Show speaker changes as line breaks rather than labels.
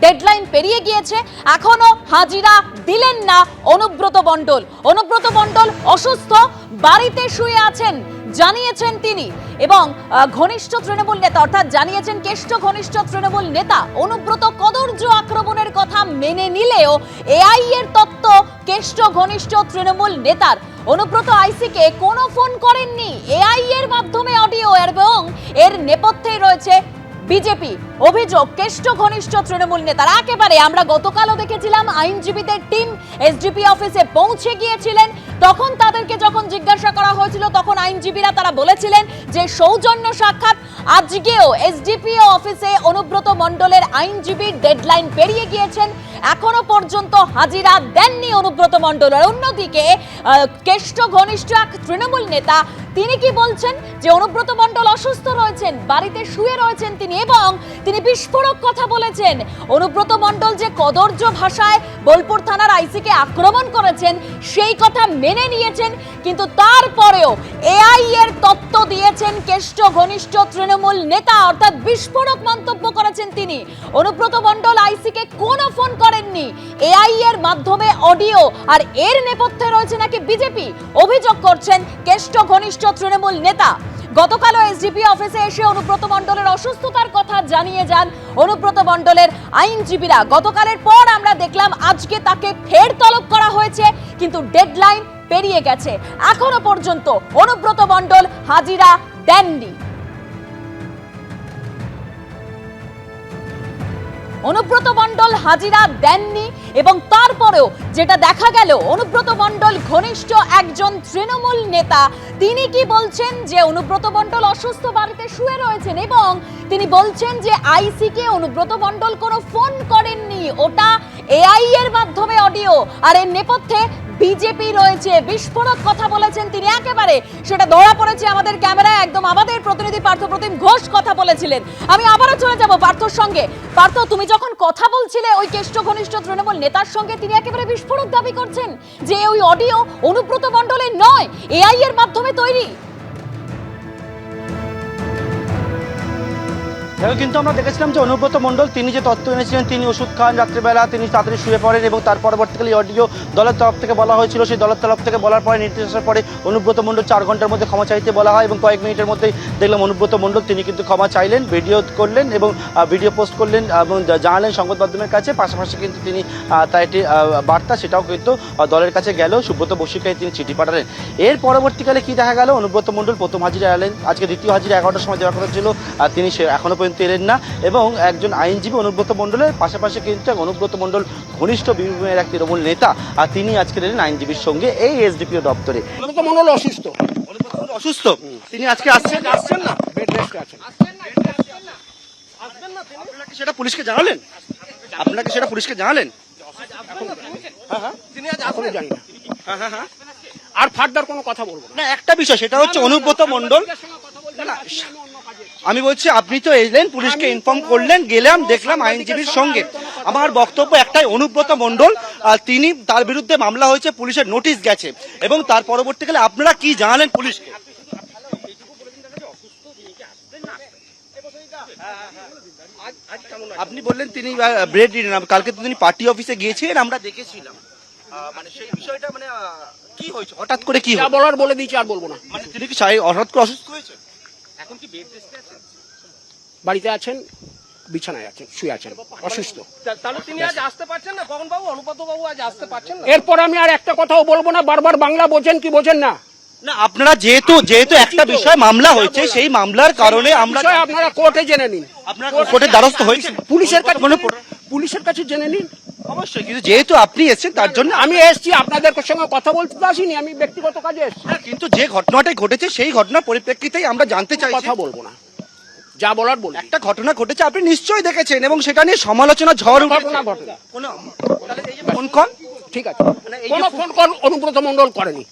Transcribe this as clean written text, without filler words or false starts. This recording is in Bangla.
ডেডলাইন পেরিয়ে গিয়েছে, এখনো হাজিরা দিলেন না অনুব্রত মণ্ডল। অনুব্রত মণ্ডল অসুস্থ, বাড়িতে শুয়ে আছেন জানিয়েছেন তিনি, এবং ঘনিষ্ঠ তৃণমূল নেতা অর্থাৎ জানিয়েছেন কেষ্ট ঘনিষ্ঠ তৃণমূল নেতা অনুব্রত কদর্য আক্রমণের কথা মেনে নিলেও এআই এর তত্ত্ব কেষ্ট ঘনিষ্ঠ তৃণমূল নেতার। অনুব্রত আইসিকে কোনো ফোন করেননি, এআই এর মাধ্যমে অডিও, এবং এর নেপথ্যে রয়েছে বিজেপি। অভিযোগ কেষ্ট ঘনিষ্ঠ তৃণমূল নেতার। একেবারে আমরা গতকালও দেখেছিলাম আইনজীবীদের টিম এসডিপি অফিসে পৌঁছে গিয়েছিলেন, তখন তাদেরকে যখন জিজ্ঞাসা করা হয়েছিল তখন আইনজীবীরা তারা বলেছিলেন যে সৌজন্য সাক্ষাৎ। আজকেও এসডিপি অফিসে অনুব্রত মণ্ডলের আইনজীবী ডেডলাইন পেরিয়ে গিয়েছেন, এখনো পর্যন্ত হাজিরা দেননি অনুব্রত মণ্ডল। আর অন্যদিকে কেষ্ট ঘনিষ্ঠ এক তৃণমূল নেতা তিনি কি বলছেন যে অনুব্রত মণ্ডল অসুস্থ রয়েছেন, বাড়িতে শুয়ে রয়েছেন তিনি, এবং তিনি বিস্ফোরক কথা বলেছেন। অনুব্রত মণ্ডল যে কদর্য ভাষায় বোলপুর থানার আইসিকে আক্রমণ করেছেন সেই কথা মেনে নিয়েছেন, কিন্তু তারপরেও এআই এর তত্ত্ব দিয়েছেন কেষ্ট ঘনিষ্ঠ তৃণমূল নেতা, অর্থাৎ বিস্ফোরক মন্তব্য করেছেন তিনি। অনুব্রত মণ্ডল আইসিকে কোনো ফোন করেননি, এআই এর মাধ্যমে অডিও, আর এর নেপথ্যে রয়েছে নাকি বিজেপি, অভিযোগ করছেন কেষ্ট ঘনিষ্ঠ তৃণমূল নেতা। গতকালও এসডিপি অফিসে এসে অনুব্রত মণ্ডলের অসুস্থতার কথা জানিয়ে যান অনুব্রত মণ্ডলের আইনজীবীরা। গতকালের পর আমরা দেখলাম আজকে তাকে ফের তলব করা হয়েছে, কিন্তু ডেডলাইন পেরিয়ে গেছে, এখনো পর্যন্ত অনুব্রত মণ্ডল হাজিরা দেননি। অনুব্রত মণ্ডল হাজিরা দেননি, এবং তারপরেও যেটা দেখা গেল অনুব্রত মণ্ডল ঘনিষ্ঠ একজন তৃণমূল নেতা তিনি কি বলছেন যে অনুব্রত মণ্ডল অসুস্থ, বাড়িতে শুয়ে রয়েছেন, এবং তিনি বলছেন যে আইসিকে অনুব্রত মণ্ডল কোনো ফোন করেননি, ওটা এআই এর মাধ্যমে অডিও, আর এর নেপথ্যে বিজেপি রয়েছে। বিস্ফোরক কথা বলেছেন তিনি, একেবারে সেটা ধরা পড়েছে আমাদের ক্যামেরায়, একদম আমাদের প্রতিনিধি পার্থপ্রতিম ঘোষ কথা বলেছিলেন। আমি আবারও চলে যাব পার্থর সঙ্গে। পার্থ, তুমি যখন কথা বলছিলে ওই কেষ্ট ঘনিষ্ঠ তৃণমূল নেতার সঙ্গে, তিনি একেবারে বিস্ফোরক দাবি করছেন যে ওই অডিও অনুব্রত মণ্ডলের নয়, এআই এর মাধ্যমে তৈরি।
কিন্তু আমরা দেখেছিলাম যে অনুব্রত মণ্ডল তিনি যে তথ্য এনেছিলেন, তিনি ওষুধ খান রাত্রিবেলা, তিনি তাড়াতাড়ি শুয়ে পড়েন, এবং তার পরবর্তীকালে অডিও দলের তরফ থেকে বলা হয়েছিল, সেই দলের তরফ থেকে বলার পরে নির্দেশ আসার পরে অনুব্রত মণ্ডল 4 ঘন্টার মধ্যে ক্ষমা চাইতে বলা হয়, এবং কয়েক মিনিটের মধ্যেই দেখলাম অনুব্রত মণ্ডল তিনি কিন্তু ক্ষমা চাইলেন, ভিডিও করলেন এবং ভিডিও পোস্ট করলেন এবং জানালেন সংবাদ মাধ্যমের কাছে। পাশাপাশি কিন্তু তিনি তার একটি বার্তা সেটাও কিন্তু দলের কাছে গেল, সুব্রত বসুকে তিনি চিঠি পাঠালেন। এর পরবর্তীকালে কি দেখা গেল, অনুব্রত মণ্ডল প্রথম হাজিরা এলেন, আজকে দ্বিতীয় হাজিরা 11টার সময় দেওয়ার কথা ছিল, তিনি এখনো পর্যন্ত এলেন না, এবং একজন আইনজীবী অনুব্রত মণ্ডলের পাশাপাশি কিন্তু অনুব্রত মণ্ডল ঘনিষ্ঠ বীরভূমের এক তৃণমূল নেতা, আর তিনি আজকে এলেন আইনজীবীর সঙ্গে এই এসডিপিও দপ্তরে।
অনুব্রত মণ্ডল অসুস্থ,
অসুস্থ, তিনি আজকে আসছেন না,
বেড রেস্টে আছেন।
আপনাকে সেটা পুলিশকে জানালেন? আপনাকে সেটা পুলিশকে জানালেন?
তিনি আজ এখনো জানি না। আর ফার্দার কোনো কথা বলবো
না, একটা বিষয় সেটা হচ্ছে অনুব্রত মণ্ডল, না আমি বলছি আপনি তো এলেন, পুলিশকে ইনফর্ম করলেন, গেলাম দেখলাম আইনজীবীর সঙ্গে। আমার বক্তব্য একটাই, অনুব্রত মণ্ডল তিনি, তার বিরুদ্ধে মামলা হয়েছে, পুলিশের নোটিশ গেছে, এবং তার পরবর্তীকালে আপনারা কি জানালেন পুলিশকে? আপনি বললেন তিনি ব্রেড রিডেন, কালকে তো তিনি পার্টি অফিসে গিয়েছিলেন, আমরা দেখেছিলাম, মানে সেই বিষয়টা মানে কি হয়েছে, হঠাৎ করে কি
বলার বলে দিয়েছি, আর বলবো না।
মানে তিনি কি হঠাৎ করে অসুস্থ হয়েছে? এখন কি বেড রেস্টে আছেন?
বাড়িতে আছেন, বিছানায় আছেন, শুয়ে আছেন, অসুস্থ।
তাহলে তিনি আজ আসতে পারছেন না, কখন বাবু, অনুব্রত বাবু আজ আসতে পারছেন না?
এরপর আমি আর একটা কথাও বলবো না। বারবার বাংলা বোঝেন কি বোঝেন না?
না, আপনারা যেহেতু একটা বিষয় মামলা হয়েছে, সেই মামলার কারণে
আপনারা কোর্টে জেনে নিন,
আপনারা কোর্টের দ্বারস্থ হয়েছে,
পুলিশের কাছে জেনে নিন।
অবশ্যই, কিন্তু যেহেতু আপনি এসেছেন তার জন্য
আমি এসছি, আপনাদের সঙ্গে কথা বলতে আসিনি, আমি ব্যক্তিগত কাজে এসছি।
কিন্তু যে ঘটনাটাই ঘটেছে সেই ঘটনার পরিপ্রেক্ষিতেই আমরা জানতে চাই।
কথা বলবো না, যা বলার বলি।
একটা ঘটনা ঘটেছে, আপনি নিশ্চয়ই দেখেছেন, এবং সেটা নিয়ে সমালোচনা ঝড়
ঘটনা
ফোন কল,
ঠিক আছে, কোনো ফোন কল অনুব্রত মণ্ডল করেনি।